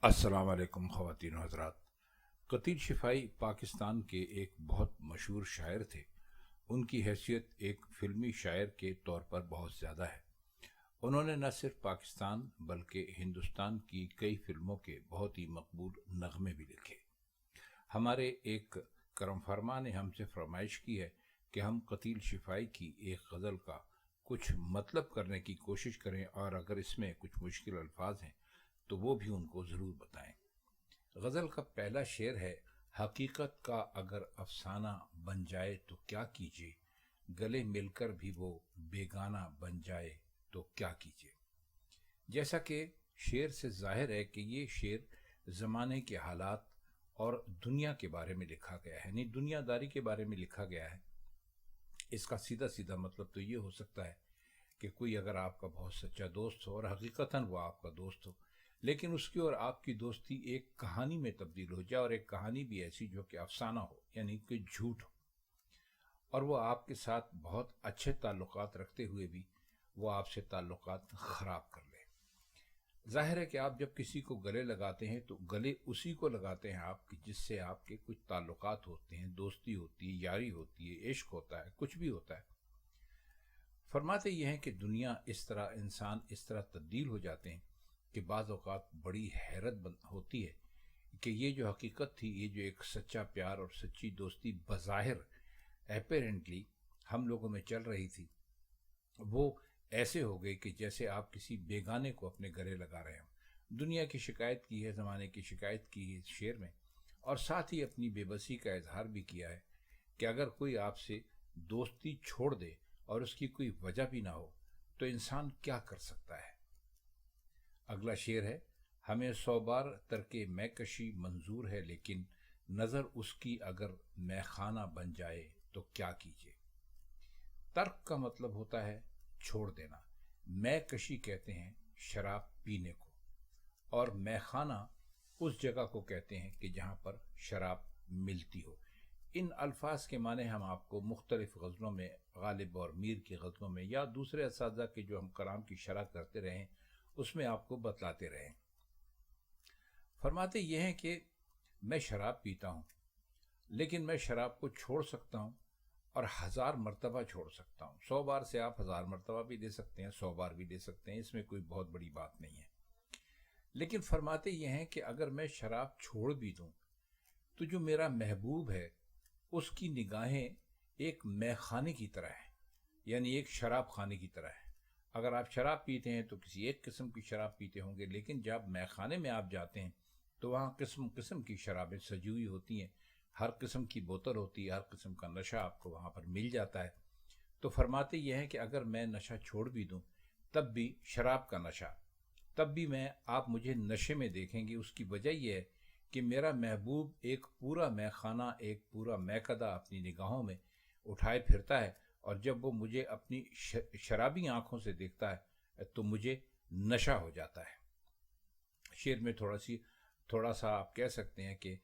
अस्सलाम वालेकुम ख़वातीन हज़रात। कतील शिफाई पाकिस्तान के एक बहुत मशहूर शायर थे। उनकी हैसियत एक फ़िल्मी शायर के तौर पर बहुत ज़्यादा है। उन्होंने न सिर्फ पाकिस्तान बल्कि हिंदुस्तान की कई फ़िल्मों के बहुत ही मकबूल नग़मे भी लिखे। हमारे एक करम फरमा ने हमसे फरमाइश की है कि हम कतील शिफाई की एक गज़ल का कुछ मतलब करने की कोशिश करें, और अगर इसमें कुछ मुश्किल अल्फाज हैं तो वो भी उनको ज़रूर बताएं। गज़ल का पहला शेर है, हकीकत का अगर अफसाना बन जाए तो क्या कीजिए, गले मिलकर भी वो बेगाना बन जाए तो क्या कीजिए। जैसा कि शेर से जाहिर है कि ये शेर ज़माने के हालात और दुनिया के बारे में लिखा गया है, यानी दुनियादारी के बारे में लिखा गया है। इसका सीधा सीधा मतलब तो ये हो सकता है कि कोई अगर आपका बहुत सच्चा दोस्त हो और हकीकतन वो आपका दोस्त हो, लेकिन उसकी और आपकी दोस्ती एक कहानी में तब्दील हो जाए, और एक कहानी भी ऐसी जो कि अफसाना हो, यानी कि झूठ हो, और वो आपके साथ बहुत अच्छे ताल्लुकात रखते हुए भी वो आपसे ताल्लुकात ख़राब कर ले। जाहिर है कि आप जब किसी को गले लगाते हैं तो गले उसी को लगाते हैं आपकी जिससे आपके कुछ ताल्लुकात होते हैं, दोस्ती होती है, यारी होती है, इश्क होता है, कुछ भी होता है। फरमाते ये हैं कि दुनिया इस तरह, इंसान इस तरह तब्दील हो जाते हैं कि बाज़ औक़ात बड़ी हैरत होती है कि ये जो हकीकत थी, ये जो एक सच्चा प्यार और सच्ची दोस्ती बज़ाहिर एपेरेंटली हम लोगों में चल रही थी, वो ऐसे हो गई कि जैसे आप किसी बेगाने को अपने गले लगा रहे हो। दुनिया की शिकायत की है, ज़माने की शिकायत की है इस शेर में, और साथ ही अपनी बेबसी का इजहार भी किया है कि अगर कोई आपसे दोस्ती छोड़ दे और उसकी कोई वजह भी ना हो तो इंसान क्या कर सकता है। अगला शेर है, हमें 100 बार तरके मैकशी मंजूर है, लेकिन नज़र उसकी अगर मैखाना बन जाए तो क्या कीजिए। तर्क का मतलब होता है छोड़ देना। मैकशी कहते हैं शराब पीने को, और मैखाना उस जगह को कहते हैं कि जहाँ पर शराब मिलती हो। इन अल्फाज के माने हम आपको मुख्तलिफ़ गज़लों में, गालिब और मीर की गज़लों में या दूसरे असातिज़ा के जो हम कलाम की शरह करते रहें उसमें आपको बतलाते रहें। फरमाते ये हैं कि मैं शराब पीता हूँ, लेकिन मैं शराब को छोड़ सकता हूँ और 1000 मरतबा छोड़ सकता हूँ। 100 बार से आप 1000 मरतबा भी दे सकते हैं, 100 बार भी दे सकते हैं, इसमें कोई बहुत बड़ी बात नहीं है। लेकिन फरमाते ये हैं कि अगर मैं शराब छोड़ भी दूँ तो जो मेरा महबूब है उसकी निगाहें एक मैखाने की तरह है, यानी एक शराब खाने की तरह है। अगर आप शराब पीते हैं तो किसी एक किस्म की शराब पीते होंगे, लेकिन जब मैखाने में आप जाते हैं तो वहाँ किस्म किस्म की शराबें सजी हुई होती हैं, हर किस्म की बोतल होती है, हर किस्म का नशा आपको वहाँ पर मिल जाता है। तो फरमाते ये हैं कि अगर मैं नशा छोड़ भी दूँ तब भी शराब का नशा, तब भी आप मुझे नशे में देखेंगे। उसकी वजह यह है कि मेरा महबूब एक पूरा मैखाना, एक पूरा मैकदा अपनी निगाहों में उठाए फिरता है, और जब वो मुझे अपनी शराबी आँखों से देखता है तो मुझे नशा हो जाता है। शेर में थोड़ा सा आप कह सकते हैं कि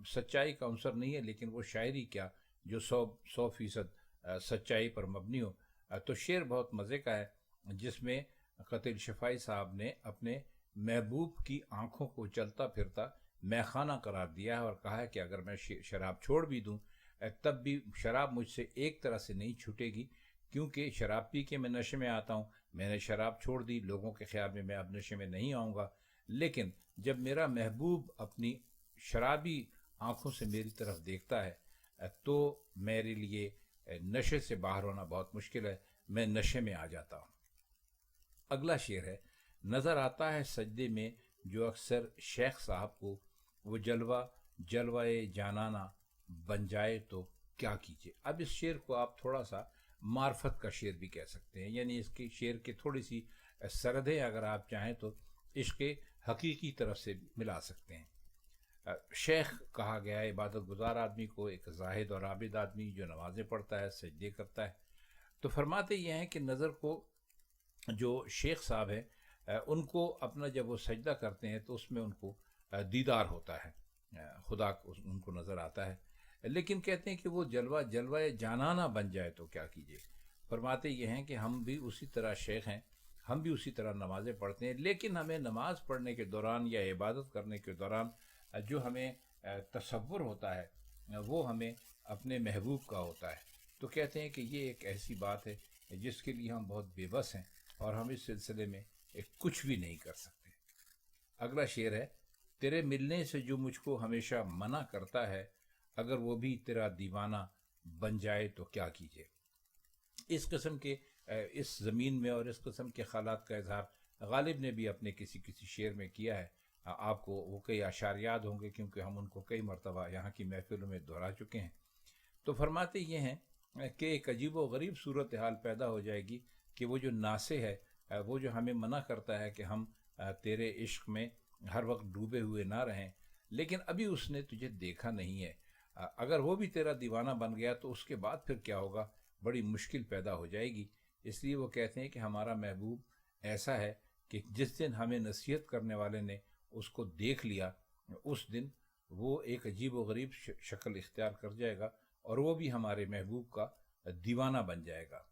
सच्चाई का अंसर नहीं है, लेकिन वो शायरी क्या जो 100% सच्चाई पर मबनी हो। तो शेर बहुत मज़े का है, जिसमें कतील शिफाई साहब ने अपने महबूब की आँखों को चलता फिरता मैखाना करार दिया है, और कहा है कि अगर मैं शराब छोड़ भी दूँ तब भी शराब मुझसे एक तरह से नहीं छूटेगी, क्योंकि शराब पी के मैं नशे में आता हूँ। मैंने शराब छोड़ दी, लोगों के ख्याल में मैं अब नशे में नहीं आऊँगा, लेकिन जब मेरा महबूब अपनी शराबी आँखों से मेरी तरफ देखता है तो मेरे लिए नशे से बाहर होना बहुत मुश्किल है, मैं नशे में आ जाता हूँ। अगला शेर है, नज़र आता है सजदे में जो अक्सर शेख साहब को, वो जलवाए जानाना बन जाए तो क्या कीजिए। अब इस शेर को आप थोड़ा सा मार्फत का शेर भी कह सकते हैं, यानी इसके शेर के थोड़ी सी सरहदें अगर आप चाहें तो इश्क हकीकी तरफ से मिला सकते हैं। शेख कहा गया है इबादत गुजार आदमी को, एक जाहिद और आबिद आदमी जो नमाज़ें पढ़ता है, सजदे करता है। तो फरमाते ये हैं कि नज़र को जो शेख साहब हैं उनको अपना जब वो सजदा करते हैं तो उसमें उनको दीदार होता है, खुदा उनको नज़र आता है, लेकिन कहते हैं कि वो जलवाए जानाना बन जाए तो क्या कीजिए। फरमाते ये हैं कि हम भी उसी तरह शेख हैं, ہم بھی اسی طرح نمازیں پڑھتے ہیں، لیکن ہمیں نماز پڑھنے کے دوران یا عبادت کرنے کے دوران جو ہمیں تصور ہوتا ہے وہ ہمیں اپنے محبوب کا ہوتا ہے۔ تو کہتے ہیں کہ یہ ایک ایسی بات ہے جس کے لیے ہم بہت بے بس ہیں اور ہم اس سلسلے میں کچھ بھی نہیں کر سکتے۔ اگلا شعر ہے، تیرے ملنے سے جو مجھ کو ہمیشہ منع کرتا ہے، اگر وہ بھی تیرا دیوانہ بن جائے تو کیا کیجیے۔ اس قسم کے اس زمین میں اور اس قسم کے خیالات کا اظہار غالب نے بھی اپنے کسی شعر میں کیا ہے۔ آپ کو وہ کئی اشعار یاد ہوں گے کیونکہ ہم ان کو کئی مرتبہ یہاں کی محفلوں میں دہرا چکے ہیں۔ تو فرماتے یہ ہیں کہ ایک عجیب و غریب صورتحال پیدا ہو جائے گی کہ وہ جو ناسے ہے، وہ جو ہمیں منع کرتا ہے کہ ہم تیرے عشق میں ہر وقت ڈوبے ہوئے نہ رہیں، لیکن ابھی اس نے تجھے دیکھا نہیں ہے، اگر وہ بھی تیرا دیوانہ بن گیا تو اس کے بعد پھر کیا ہوگا، بڑی مشکل پیدا ہو جائے گی۔ اس لیے وہ کہتے ہیں کہ ہمارا محبوب ایسا ہے کہ جس دن ہمیں نصیحت کرنے والے نے اس کو دیکھ لیا، اس دن وہ ایک عجیب و غریب شکل اختیار کر جائے گا اور وہ بھی ہمارے محبوب کا دیوانہ بن جائے گا۔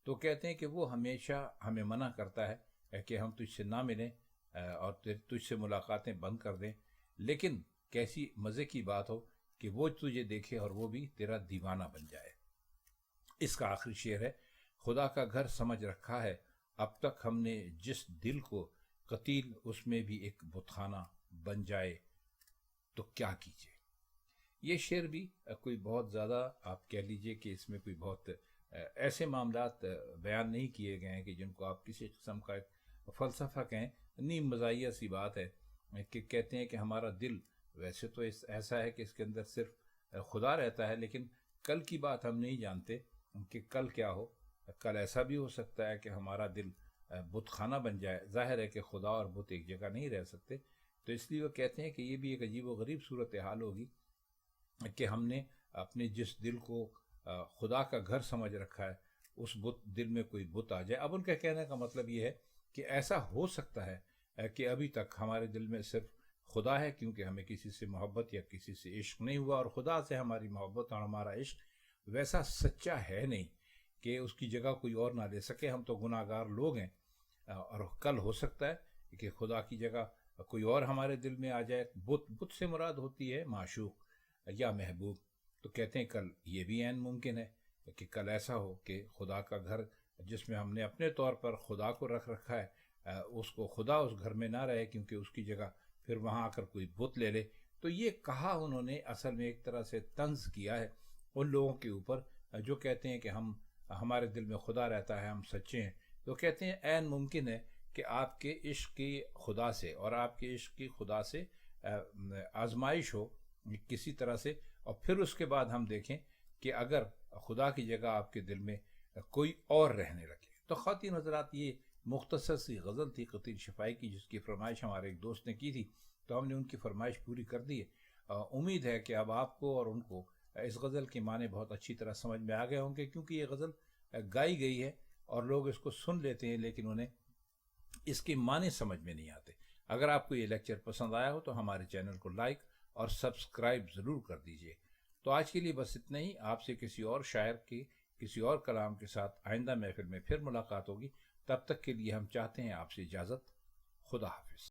تو کہتے ہیں کہ وہ ہمیشہ ہمیں منع کرتا ہے کہ ہم تجھ سے نہ ملیں اور تجھ سے ملاقاتیں بند کر دیں، لیکن کیسی مزے کی بات ہو کہ وہ تجھے دیکھے اور وہ بھی تیرا دیوانہ بن جائے۔ اس کا آخری شعر ہے، خدا کا گھر سمجھ رکھا ہے اب تک ہم نے جس دل کو، قتیل اس میں بھی ایک بت خانہ بن جائے تو کیا کیجیے۔ یہ شعر بھی کوئی بہت زیادہ آپ کہہ لیجئے کہ اس میں کوئی بہت ایسے معاملات بیان نہیں کیے گئے ہیں کہ جن کو آپ کسی قسم کا ایک فلسفہ کہیں، نیم مزاحیہ سی بات ہے کہ کہتے ہیں کہ ہمارا دل ویسے تو ایسا ہے کہ اس کے اندر صرف خدا رہتا ہے، لیکن کل کی بات ہم نہیں جانتے کہ کل کیا ہو، کل ایسا بھی ہو سکتا ہے کہ ہمارا دل بت خانہ بن جائے۔ ظاہر ہے کہ خدا اور بت ایک جگہ نہیں رہ سکتے، تو اس لیے وہ کہتے ہیں کہ یہ بھی ایک عجیب و غریب صورتحال ہوگی کہ ہم نے اپنے جس دل کو خدا کا گھر سمجھ رکھا ہے، اس دل میں کوئی بت آ جائے۔ اب ان کا کہنے کا مطلب یہ ہے کہ ایسا ہو سکتا ہے کہ ابھی تک ہمارے دل میں صرف خدا ہے، کیونکہ ہمیں کسی سے محبت یا کسی سے عشق نہیں ہوا، اور خدا سے ہماری محبت اور ہمارا عشق ویسا سچا ہے نہیں کہ اس کی جگہ کوئی اور نہ لے سکے۔ ہم تو گناہ گار لوگ ہیں، اور کل ہو سکتا ہے کہ خدا کی جگہ کوئی اور ہمارے دل میں آ جائے۔ بت سے مراد ہوتی ہے معشوق یا محبوب۔ تو کہتے ہیں کل یہ بھی عین ممکن ہے کہ کل ایسا ہو کہ خدا کا گھر جس میں ہم نے اپنے طور پر خدا کو رکھ رکھا ہے، اس کو خدا اس گھر میں نہ رہے، کیونکہ اس کی جگہ پھر وہاں آ کر کوئی بت لے لے۔ تو یہ کہا انہوں نے اصل میں ایک طرح سے طنز کیا ہے ان لوگوں کے اوپر جو کہتے ہیں کہ ہمارے دل میں خدا رہتا ہے، ہم سچے ہیں۔ تو کہتے ہیں عین ممکن ہے کہ آپ کے عشق کی خدا سے اور آپ کے عشق کی خدا سے آزمائش ہو کسی طرح سے، اور پھر اس کے بعد ہم دیکھیں کہ اگر خدا کی جگہ آپ کے دل میں کوئی اور رہنے لگے۔ تو خواتین حضرات، یہ مختصر سی غزل تھی قطیر شفائی کی، جس کی فرمائش ہمارے ایک دوست نے کی تھی، تو ہم نے ان کی فرمائش پوری کر دی ہے۔ امید ہے کہ اب آپ کو اور ان کو اس غزل کے معنی بہت اچھی طرح سمجھ میں آ گئے ہوں گے، کیونکہ یہ غزل گائی گئی ہے اور لوگ اس کو سن لیتے ہیں لیکن انہیں اس کے معنی سمجھ میں نہیں آتے۔ اگر آپ کو یہ لیکچر پسند آیا ہو تو ہمارے چینل کو لائک اور سبسکرائب ضرور کر دیجئے۔ تو آج کے لیے بس اتنا ہی۔ آپ سے کسی اور شاعر کی کسی اور کلام کے ساتھ آئندہ محفل میں پھر ملاقات ہوگی۔ تب تک کے لیے ہم چاہتے ہیں آپ سے اجازت۔ خدا حافظ۔